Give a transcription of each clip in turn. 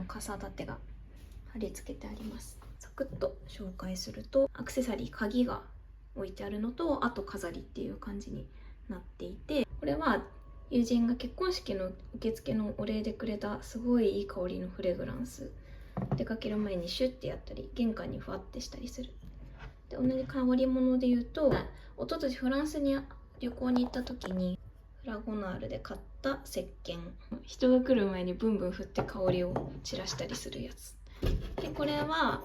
傘立てが貼り付けてあります。サクッと紹介すると、アクセサリー、鍵が置いてあるのと、あと飾りっていう感じになっていて、これは友人が結婚式の受付のお礼でくれたすごいいい香りのフレグランス。出かける前にシュッてやったり、玄関にふわってしたりする。で、同じ香り物で言うと、一昨年フランスに旅行に行った時にフラゴナールで買った石鹸、人が来る前にブンブン振って香りを散らしたりするやつで、これは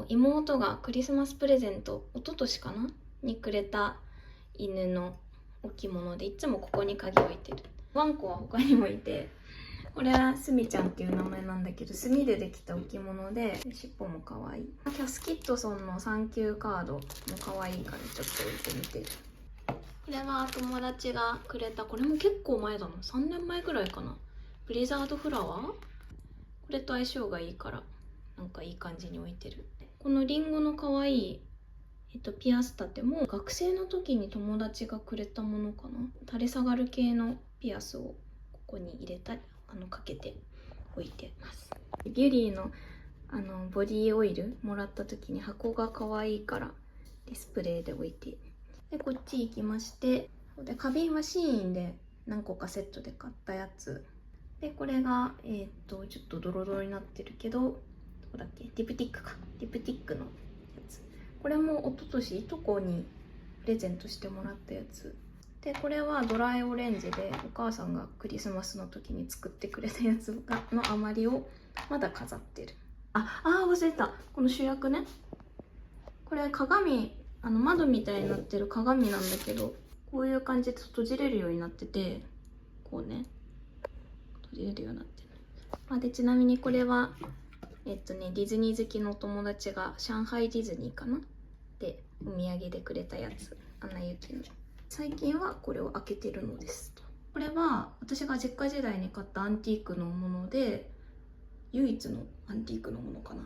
妹がクリスマスプレゼント、一昨年かなにくれた犬の置物で、いつもここに鍵置いてる。ワンコは他にもいて、これはスミちゃんっていう名前なんだけど、墨でできた置物で、尻尾も可愛い。キャスキットソンのサンキューカードも可愛いからちょっと置いてみてる。これは友達がくれた、これも結構前だな、3年前くらいかな、ブリザードフラワー。これと相性がいいからなんかいい感じに置いてる。このリンゴの可愛いピアス立ても学生の時に友達がくれたものかな。垂れ下がる系のピアスをここに入れたりかけて置いてます。ビュリーのボディオイルもらった時に箱が可愛いからディスプレイで置いて、でこっち行きまして、で花瓶はシーインで何個かセットで買ったやつで、これがちょっとドロドロになってるけど、どこだっけ、ディプティックか、ディプティックのやつ。これも一昨年いとこにプレゼントしてもらったやつで、これはドライオレンジでお母さんがクリスマスの時に作ってくれたやつの余りをまだ飾ってる。忘れた、この主役ね。これ鏡、窓みたいになってる鏡なんだけど、こういう感じで閉じれるようになってて、こうね、閉じれるようになってる。でちなみにこれはディズニー好きのお友達が上海ディズニーかなでお土産でくれたやつ、アナ雪の。最近はこれを開けてるのですと。これは私が実家時代に買ったアンティークのもので、唯一のアンティークのものかな。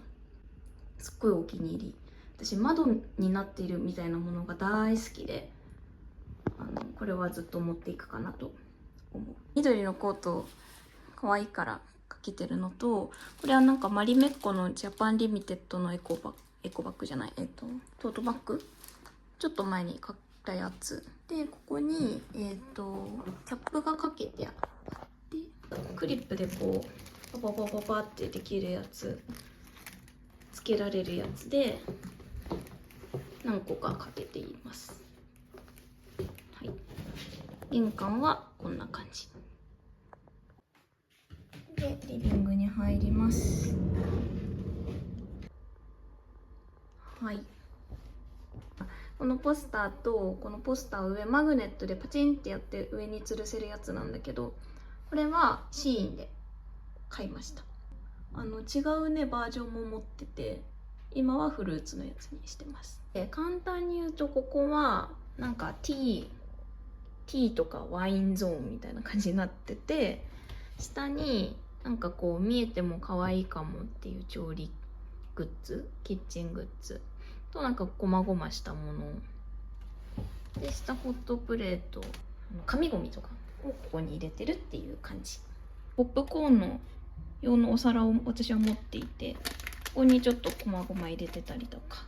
すっごいお気に入り。私窓になっているみたいなものが大好きで、これはずっと持っていくかなと思う。緑のコート可愛いからかけてるのと、これはなんかマリメッコのジャパンリミテッドのエコバッグじゃない、トートバッグ、ちょっと前に買ったやつで、ここにキャップがかけてあって、クリップでこうパパパパパってできるやつ、つけられるやつで何個かかけています。はい、玄関はこんな感じで、リビングに入ります。はい、このポスターと、このポスターを上マグネットでパチンってやって上に吊るせるやつなんだけど、これはシーインで買いました。違うねバージョンも持ってて、今はフルーツのやつにしてます。で簡単に言うと、ここはなんかティーとかワインゾーンみたいな感じになってて、下になんかこう見えても可愛いかもっていう調理グッズ、キッチングッズと、なんかこまごましたもので、下ホットプレート、紙ゴミとかをここに入れてるっていう感じ。ポップコーンの用のお皿を私は持っていて、ここにちょっとこまごま入れてたりとか、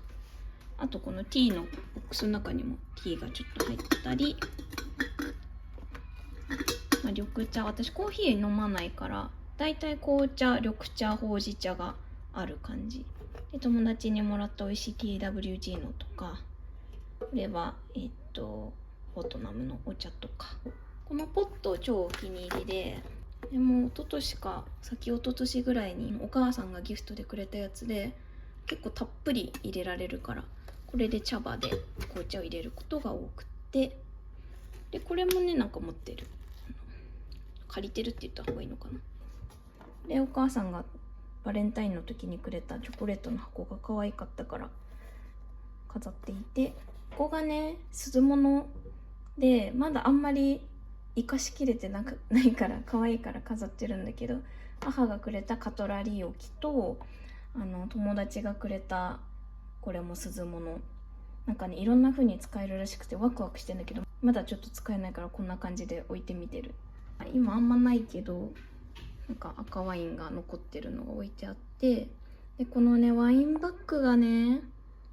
あとこのティーのボックスの中にもティーがちょっと入ったり、緑茶、私コーヒー飲まないからだいたい紅茶、緑茶、ほうじ茶がある感じで、友達にもらった美味しい TWG のとか、これはフォトナムのお茶とか。このポット超お気に入りで、も一昨年か先一昨年ぐらいにお母さんがギフトでくれたやつで、結構たっぷり入れられるから、これで茶葉で紅茶を入れることが多くて、でこれもね、なんか持ってる、借りてるって言った方がいいのかな。でお母さんがバレンタインの時にくれたチョコレートの箱が可愛かったから飾っていて、ここがね鈴物で、まだあんまり生かしきれてないから可愛いから飾ってるんだけど、母がくれたカトラリー置きと、友達がくれたこれも鈴物、なんかねいろんな風に使えるらしくてワクワクしてんだけど、まだちょっと使えないからこんな感じで置いてみてる。今あんまないけど、なんか赤ワインが残ってるのが置いてあって、でこのねワインバッグがね、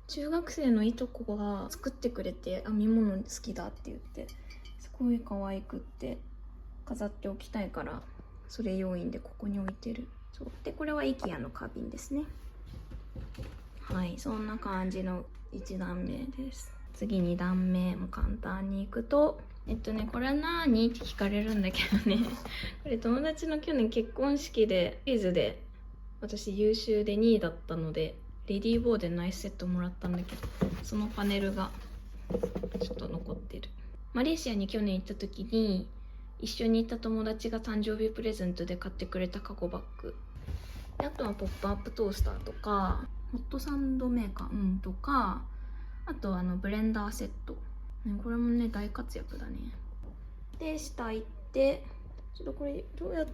中学生のいとこが作ってくれて、編み物好きだって言ってすごい可愛くって飾っておきたいから、それ要因でここに置いてる。そうで、これは IKEA の花瓶ですね。はい、そんな感じの1段目です。次2段目も簡単にいくと、これは何って聞かれるんだけどねこれ友達の去年結婚式でクイズで私優秀で2位だったので、レディーボーでナイスセットもらったんだけど、そのパネルがちょっと残ってる。マレーシアに去年行った時に一緒に行った友達が誕生日プレゼントで買ってくれたカゴバッグで、あとはポップアップトースターとかホットサンドメーカー、とか、あとブレンダーセット、これもね大活躍だね。で下行って、ちょっとこれどうやって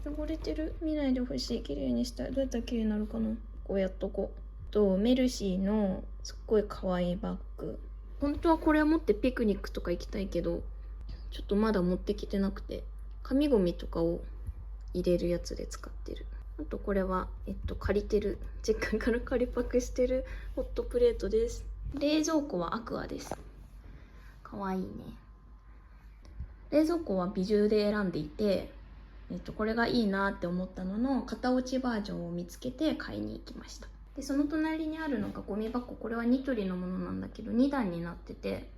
汚れてる、見ないでほしい、綺麗にしたい。どうやったら綺麗になるかな。こうやっとこうと、メルシーのすっごい可愛いバッグ、本当はこれ持ってピクニックとか行きたいけどちょっとまだ持ってきてなくて、紙ゴミとかを入れるやつで使ってる。あとこれは借りてる、実家から借りパクしてるホットプレートです。冷蔵庫はアクアです。かわいいね。冷蔵庫は美獣で選んでいて、これがいいなって思ったのの型落ちバージョンを見つけて買いに行きました。でその隣にあるのがゴミ箱。これはニトリのものなんだけど2段になってて、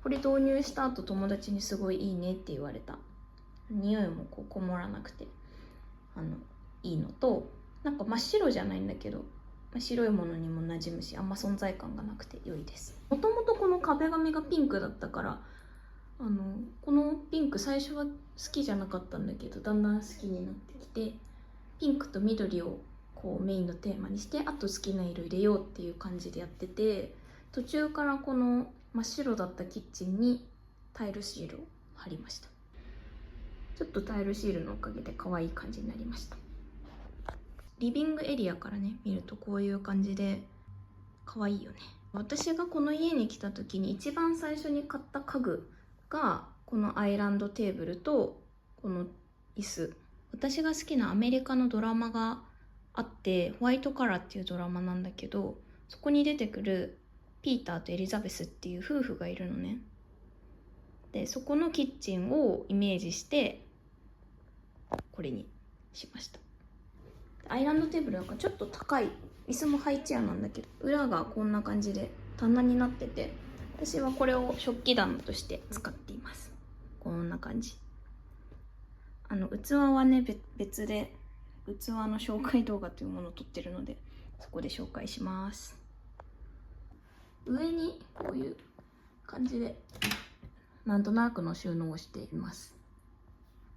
これ導入した後友達にすごいいいねって言われた。匂いもこもらなくていいのと、なんか真っ白じゃないんだけど、白いものにも馴染むし、あんま存在感がなくて良いです。もともとこの壁紙がピンクだったから、このピンク最初は好きじゃなかったんだけど、だんだん好きになってきて、ピンクと緑をこうメインのテーマにして、あと好きな色入れようっていう感じでやってて、途中からこの真っ白だったキッチンにタイルシールを貼りました。ちょっとタイルシールのおかげで可愛い感じになりました。リビングエリアからね見るとこういう感じで可愛いよね。私がこの家に来た時に一番最初に買った家具がこのアイランドテーブルとこの椅子。私が好きなアメリカのドラマがあって、ホワイトカラーっていうドラマなんだけど、そこに出てくるピーターとエリザベスっていう夫婦がいるのね。でそこのキッチンをイメージしてこれにしました。アイランドテーブルなんかちょっと高い、椅子もハイチェアなんだけど、裏がこんな感じで棚になってて、私はこれを食器棚として使っています。こんな感じ。器はね別で器の紹介動画というものを撮ってるので、そこで紹介します。上にこういう感じでなんとなくの収納をしています。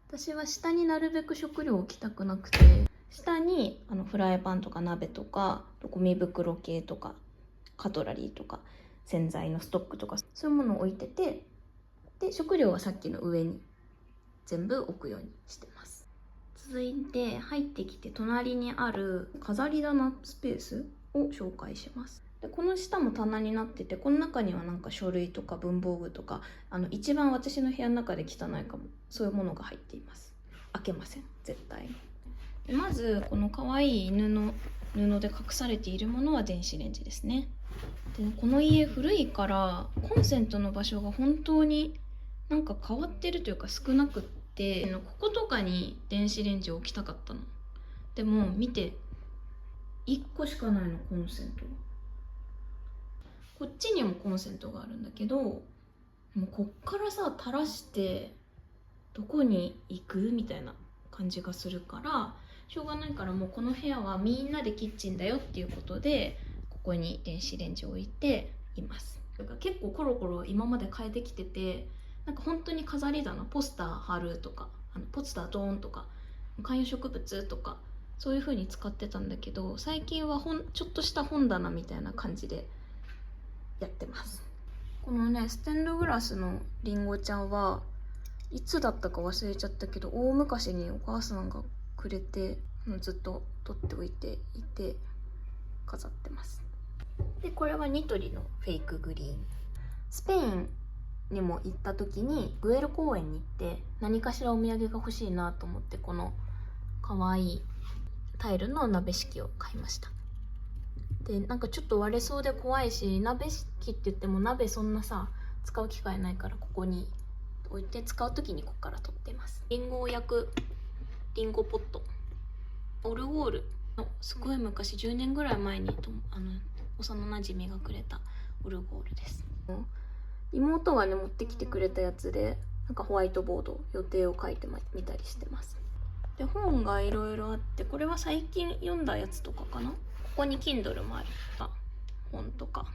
私は下になるべく食料を置きたくなくて、下にフライパンとか鍋とかゴミ袋系とかカトラリーとか洗剤のストックとかそういうものを置いてて、で食料はさっきの上に全部置くようにしてます。続いて入ってきて隣にある飾り棚スペースを紹介します。でこの下も棚になってて、この中にはなんか書類とか文房具とか一番私の部屋の中で汚いかも、そういうものが入っています。開けません絶対に。まずこの可愛い犬の布で隠されているものは電子レンジですね。でこの家古いからコンセントの場所が本当になんか変わってるというか少なくって、こことかに電子レンジを置きたかったの。でも見て1個しかないの、コンセントが。こっちにもコンセントがあるんだけど、もうこっからさ垂らしてどこに行くみたいな感じがするから、しょうがないからもうこの部屋はみんなでキッチンだよっていうことで、ここに電子レンジを置いています。結構コロコロ今まで変えてきてて、なんか本当に飾り棚、ポスター貼るとかポスタードーンとか観葉植物とかそういう風に使ってたんだけど、最近はちょっとした本棚みたいな感じでやってます。このねステンドグラスのりんごちゃんはいつだったか忘れちゃったけど、大昔にお母さんがくれてずっと取っておいていて飾ってます。でこれはニトリのフェイクグリーン。スペインにも行った時にグエル公園に行って何かしらお土産が欲しいなと思ってこのかわいいタイルの鍋敷を買いました。でなんかちょっと割れそうで怖いし、鍋敷って言っても鍋そんなさ使う機会ないから、ここに置いて使う時にここから取ってます。リンゴを焼くリンゴポット、オルゴールのすごい昔10年ぐらい前に幼なじみがくれたオルゴールです。妹がね持ってきてくれたやつで、なんかホワイトボード予定を書いてみたりしてます。で本がいろいろあって、これは最近読んだやつとかかな。ここに Kindle もある本とか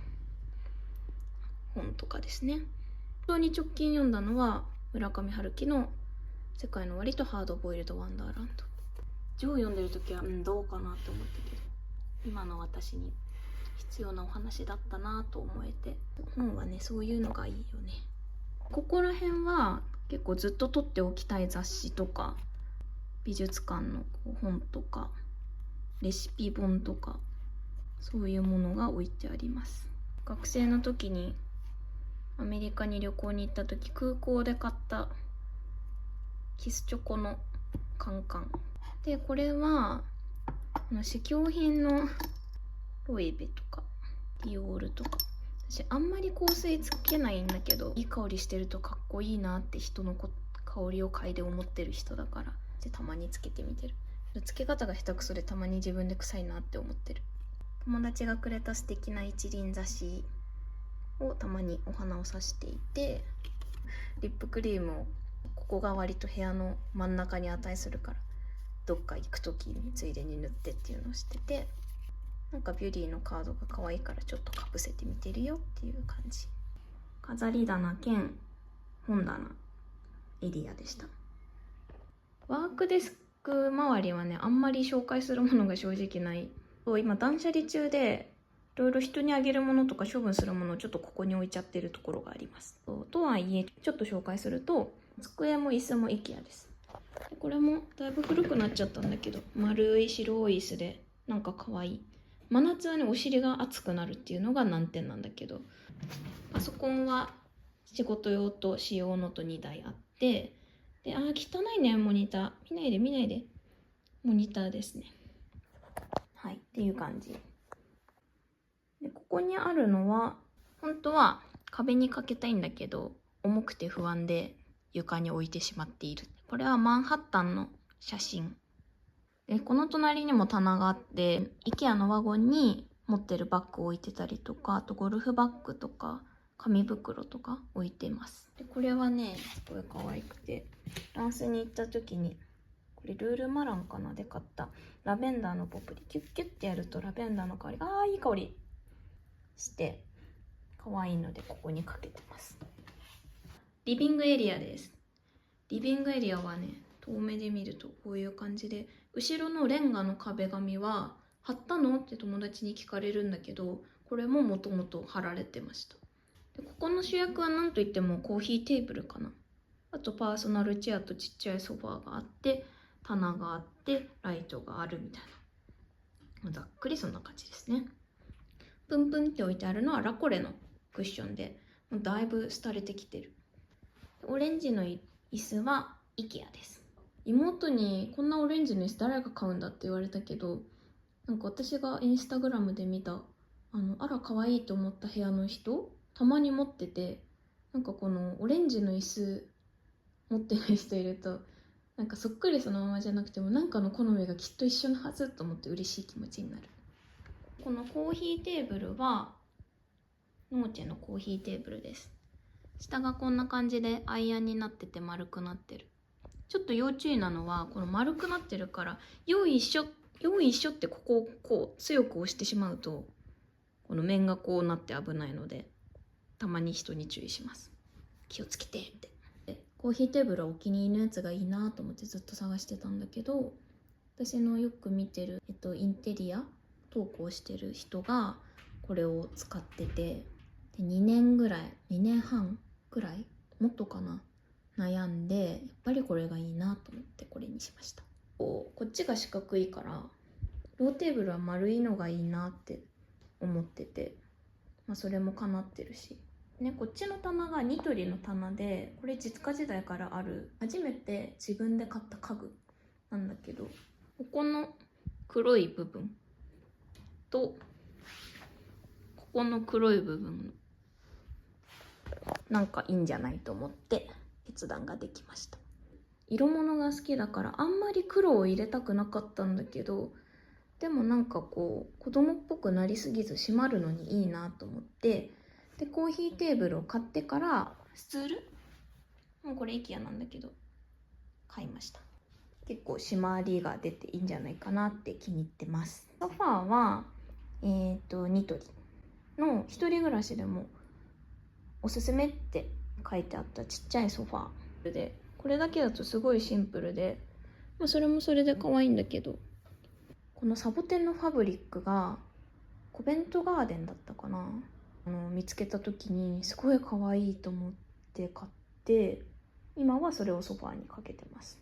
ですね。本当に直近読んだのは村上春樹の「世界の終わり」と「ハードボイルド・ワンダーランド」。ジョー読んでる時はどうかなって思ったけど、今の私に必要なお話だったなと思えて、本はねそういうのがいいよね。ここら辺は結構ずっと取っておきたい雑誌とか美術館の本とかレシピ本とか、そういうものが置いてあります。学生の時にアメリカに旅行に行った時、空港で買ったキスチョコのカンカンで、これは試供品のロエベとかディオールとか、私あんまり香水つけないんだけど、いい香りしてるとかっこいいなって人の香りを嗅いで思ってる人だから、たまにつけてみてる。つけ方が下手くそでたまに自分で臭いなって思ってる。友達がくれた素敵な一輪挿しをたまにお花を挿していて、リップクリームをここが割と部屋の真ん中に値するから、どっか行く時についでに塗ってっていうのをしてて、なんかビューリーのカードが可愛いからちょっとかぶせてみてるよっていう感じ。飾り棚兼本棚エリアでした。ワークデスク周りはねあんまり紹介するものが正直ない。今断捨離中でいろいろ人にあげるものとか処分するものをちょっとここに置いちゃってるところがあります。とはいえちょっと紹介すると、机も椅子も IKEA です。これもだいぶ古くなっちゃったんだけど、丸い白い椅子でなんか可愛い。真夏はねお尻が熱くなるっていうのが難点なんだけど、パソコンは仕事用と使用のと2台あって、で汚いねモニター、見ないでモニターですね。はいっていう感じで、ここにあるのは本当は壁にかけたいんだけど重くて不安で床に置いてしまっている。これはマンハッタンの写真で、この隣にも棚があって IKEA のワゴンに持ってるバッグを置いてたりとか、あとゴルフバッグとか紙袋とか置いてます。でこれはねすごい可愛くて、フランスに行った時にこれルールマランかなで買ったラベンダーのポプリ、キュッキュッてやるとラベンダーの香りがいい香りして可愛いのでここにかけてます。リビングエリアです。リビングエリアはね遠目で見るとこういう感じで、後ろのレンガの壁紙は貼ったのって友達に聞かれるんだけど、これももともと貼られてました。でここの主役は何といってもコーヒーテーブルかな。あとパーソナルチェアとちっちゃいソファーがあって、棚があってライトがあるみたいな、ざっくりそんな感じですね。プンプンって置いてあるのはラコレのクッションで、もうだいぶ廃れてきてる。オレンジの椅子は IKEA です。妹にこんなオレンジの椅子誰が買うんだって言われたけど、なんか私がインスタグラムで見たあら可愛いと思った部屋の人たまに持ってて、なんかこのオレンジの椅子持ってる人いると、なんかそっくりそのままじゃなくてもなんかの好みがきっと一緒のはずと思って嬉しい気持ちになる。このコーヒーテーブルはノーチェのコーヒーテーブルです。下がこんな感じでアイアンになってて丸くなってる。ちょっと要注意なのはこの丸くなってるから、よいしょってここをこう強く押してしまうとこの面がこうなって危ないので、たまに人に注意します。気をつけてって。コーヒーテーブルはお気に入りのやつがいいなと思ってずっと探してたんだけど、私のよく見てる、インテリア投稿してる人がこれを使ってて、で2年半ぐらいもっとかな悩んで、やっぱりこれがいいなと思ってこれにしました。こっちが四角いからローテーブルは丸いのがいいなって思ってて、それも叶ってるしね。こっちの棚がニトリの棚で、これ実家時代からある初めて自分で買った家具なんだけど、ここの黒い部分とここの黒い部分なんかいいんじゃないと思って決断ができました。色物が好きだからあんまり黒を入れたくなかったんだけど、でもなんかこう子供っぽくなりすぎず締まるのにいいなと思って、でコーヒーテーブルを買ってからスツールもうこれ IKEA なんだけど買いました。結構締まりが出ていいんじゃないかなって気に入ってます。ソファーはニトリの一人暮らしでもおすすめって書いてあったちっちゃいソファーで、これだけだとすごいシンプルで、それもそれで可愛いんだけど、このサボテンのファブリックがコベントガーデンだったかな、見つけた時にすごい可愛いと思って買って、今はそれをソファーにかけてます。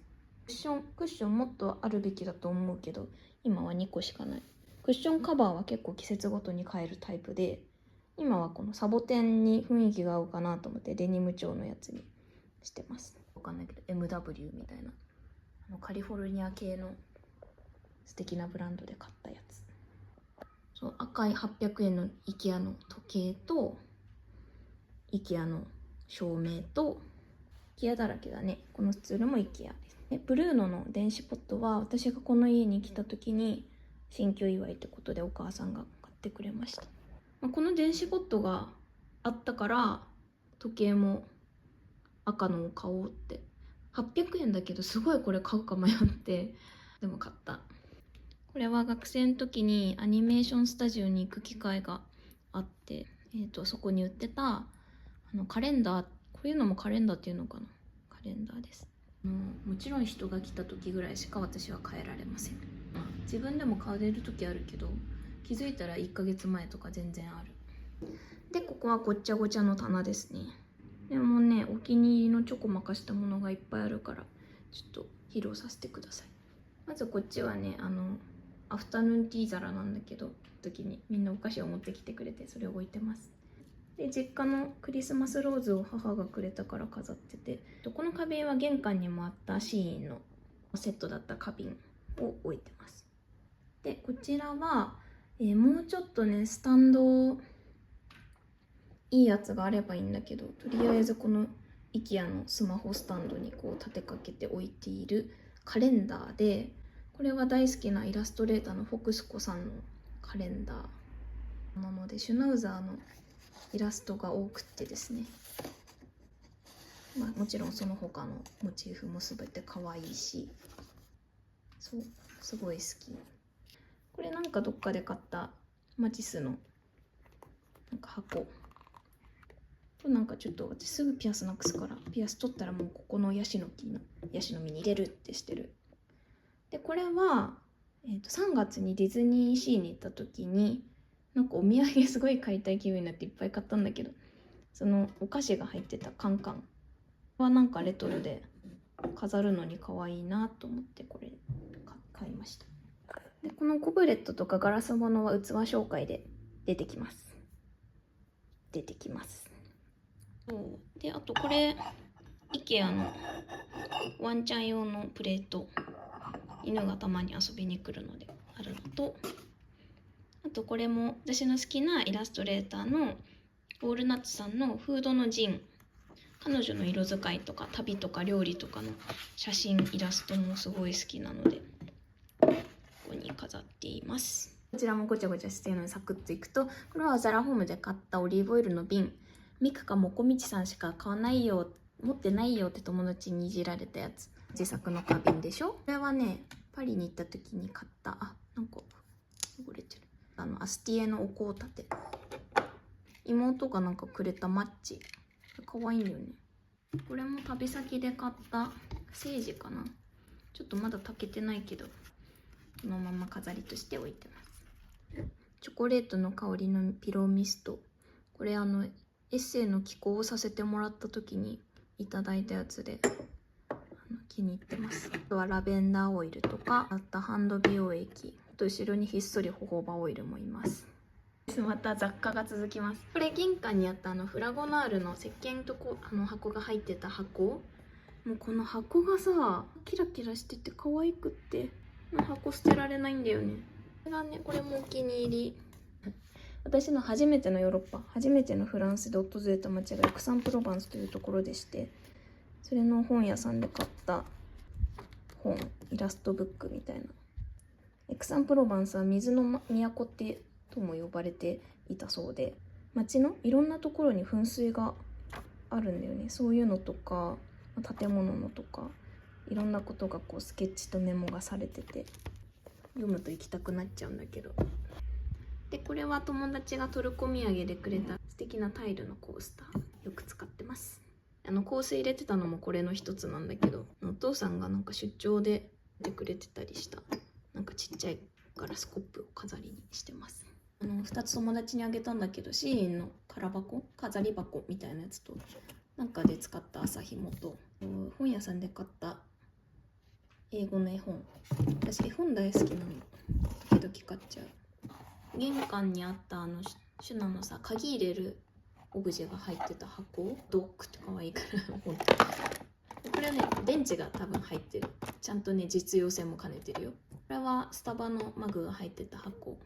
クッションもっとあるべきだと思うけど今は2個しかない。クッションカバーは結構季節ごとに変えるタイプで、今はこのサボテンに雰囲気が合うかなと思ってデニム調のやつにしてます。わかんないけど MW みたいなカリフォルニア系の素敵なブランドで買ったやつ。そう、赤い800円の IKEA の時計と IKEA の照明と IKEA だらけだね。このスツールも IKEA です。でブルーノの電子ポットは私がこの家に来た時に新居祝いってことでお母さんが買ってくれました。この電子ポットがあったから時計も赤のを買おうって。800円だけどすごいこれ買うか迷ってでも買った。これは学生の時にアニメーションスタジオに行く機会があって、そこに売ってたカレンダー、こういうのもカレンダーっていうのかな、カレンダーです。もちろん人が来た時ぐらいしか私は変えられません。自分でも買える時あるけど気づいたら1ヶ月前とか全然ある。でここはごっちゃごちゃの棚ですね。でもね、お気に入りのチョコまかしたものがいっぱいあるからちょっと披露させてください。まずこっちはね、アフタヌーンティー皿なんだけど、時にみんなお菓子を持ってきてくれてそれを置いてます。で実家のクリスマスローズを母がくれたから飾ってて、この花瓶は玄関にもあったシーインのセットだった花瓶を置いてます。でこちらは、もうちょっとねスタンドいいやつがあればいいんだけど、とりあえずこの IKEA のスマホスタンドにこう立てかけて置いているカレンダーで、これは大好きなイラストレーターのフォクスコさんのカレンダーなので、シュナウザーのイラストが多くってですね、もちろんその他のモチーフも全て可愛いし、そうすごい好き。これなんかどっかで買ったマティスのなんか箱と、なんかちょっと私すぐピアスなくすから、ピアス取ったらもうここのヤシの実に入れるってしてる。でこれは、3月にディズニーシーに行った時になんかお土産すごい買いたい気分になっていっぱい買ったんだけど、そのお菓子が入ってたカンカンはなんかレトロで飾るのに可愛いなと思ってこれ買いました。でこのゴブレットとかガラス物は器紹介で出てきます。そうで、あとこれ IKEA のワンちゃん用のプレート、犬がたまに遊びに来るのであるのと、あとこれも私の好きなイラストレーターのウォールナッツさんのフードのジン、彼女の色使いとか旅とか料理とかの写真イラストもすごい好きなのでここに飾っています。こちらもごちゃごちゃしてるのでサクッといくと、これはザラホームで買ったオリーブオイルの瓶、ミクかもこみちさんしか買わないよ、持ってないよって友達にいじられたやつ、自作の花瓶でしょ。これはねパリに行った時に買った、なんか汚れてる、アスティエのお香立て、妹がなんかくれたマッチ、かわいいんだよね。これも旅先で買ったセージかな、ちょっとまだ炊けてないけどこのまま飾りとして置いてます。チョコレートの香りのピローミスト、これエッセイの寄稿をさせてもらった時にいただいたやつで気に入ってます。あとはラベンダーオイルとか、あったハンド美容液と、後ろにひっそりホホバオイルもいます。また雑貨が続きます。これ玄関にあったフラゴナールの石鹸と箱が入ってた箱、もうこの箱がさキラキラしてて可愛くって箱捨てられないんだよね。これがね、これもお気に入り。私の初めてのヨーロッパ、初めてのフランスで訪れた街がエクサンプロバンスというところでして、それの本屋さんで買った本、イラストブックみたいな。エクサンプロバンスは水の都ってとも呼ばれていたそうで、街のいろんなところに噴水があるんだよね。そういうのとか建物のとかいろんなことがこうスケッチとメモがされてて、読むと行きたくなっちゃうんだけど。でこれは友達がトルコ土産でくれた素敵なタイルのコースター、よく使ってます。香水入れてたのもこれの一つなんだけど、お父さんがなんか出張で出てくれてたりしたなんかちっちゃいガラスコップを飾りにしてます。2つ友達にあげたんだけど、シーインの空箱、飾り箱みたいなやつと、なんかで使った麻紐と、本屋さんで買った英語の絵本。私絵本大好きなの。時々買っちゃう。玄関にあったシュナのさ、鍵入れるオブジェが入ってた箱、ドッグって可愛いから本当。これはね、電池が多分入ってる。ちゃんとね、実用性も兼ねてるよ。これはスタバのマグが入ってた箱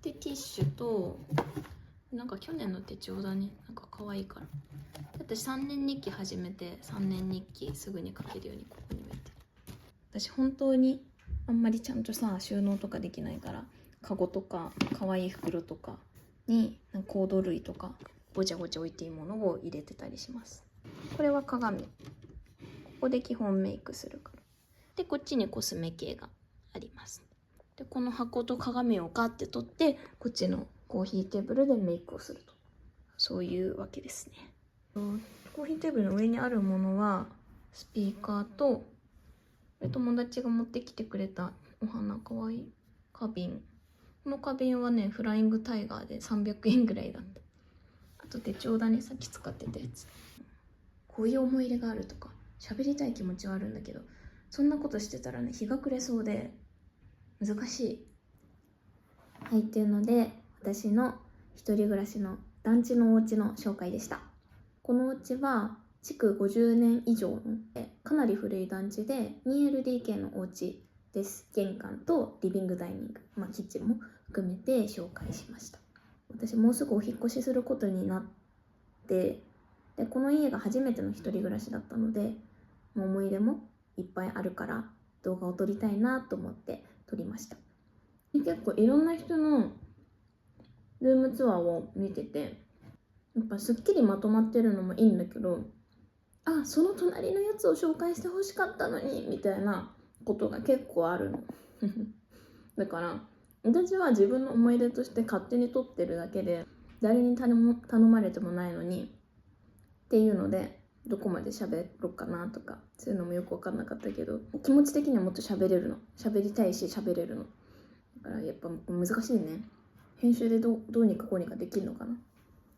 で、ティッシュとなんか去年の手帳だね。なんか可愛いから。私3年日記始めて、3年日記すぐに書けるようにここに置いてる。私本当にあんまりちゃんとさ収納とかできないから、カゴとか可愛い袋とかにコード類とかごちゃごちゃ置いていいものを入れてたりします。これは鏡、ここで基本メイクするから。でこっちにコスメ系があります。でこの箱と鏡をガッて取って、こっちのコーヒーテーブルでメイクをすると、そういうわけですね。コーヒーテーブルの上にあるものはスピーカーと、友達が持ってきてくれたお花、かわいい花瓶。この花瓶はね、フライングタイガーで300円ぐらいだった。あと手帳だね、さっき使ってたやつ。こういう思い入れがあるとか喋りたい気持ちはあるんだけど、そんなことしてたらね、日が暮れそうで難しい。はい、っていうので、私の一人暮らしの団地のお家の紹介でした。このお家は築50年以上のかなり古い団地で 2LDK のお家です。玄関とリビングダイニング、キッチンも含めて紹介しました。私もうすぐお引っ越しすることになって、でこの家が初めての一人暮らしだったので、思い出もいっぱいあるから動画を撮りたいなと思って撮りました。結構いろんな人のルームツアーを見てて、やっぱすっきりまとまってるのもいいんだけど、あ、その隣のやつを紹介してほしかったのにみたいなことが結構あるのだから私は自分の思い出として勝手に撮ってるだけで、誰に頼まれてもないのにっていうので、どこまで喋ろうかなとか、そういうのもよく分かんなかったけど、気持ち的にはもっと喋れるの、喋りたいし喋れるのだから、やっぱ難しいね。編集でどうにかこうにかできるのかな。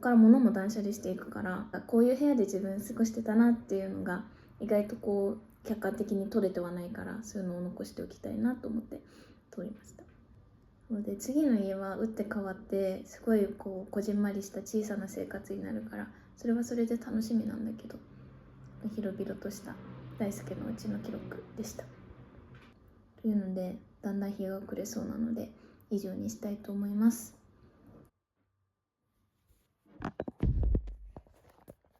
から物も断捨離していくから、こういう部屋で自分過ごしてたなっていうのが意外とこう客観的に撮れてはないから、そういうのを残しておきたいなと思って撮りました。なので次の家は打って変わってすごいこうこじんまりした小さな生活になるから、それはそれで楽しみなんだけど、広々とした大輔のうちの記録でした。というので、だんだん日が暮れそうなので以上にしたいと思います。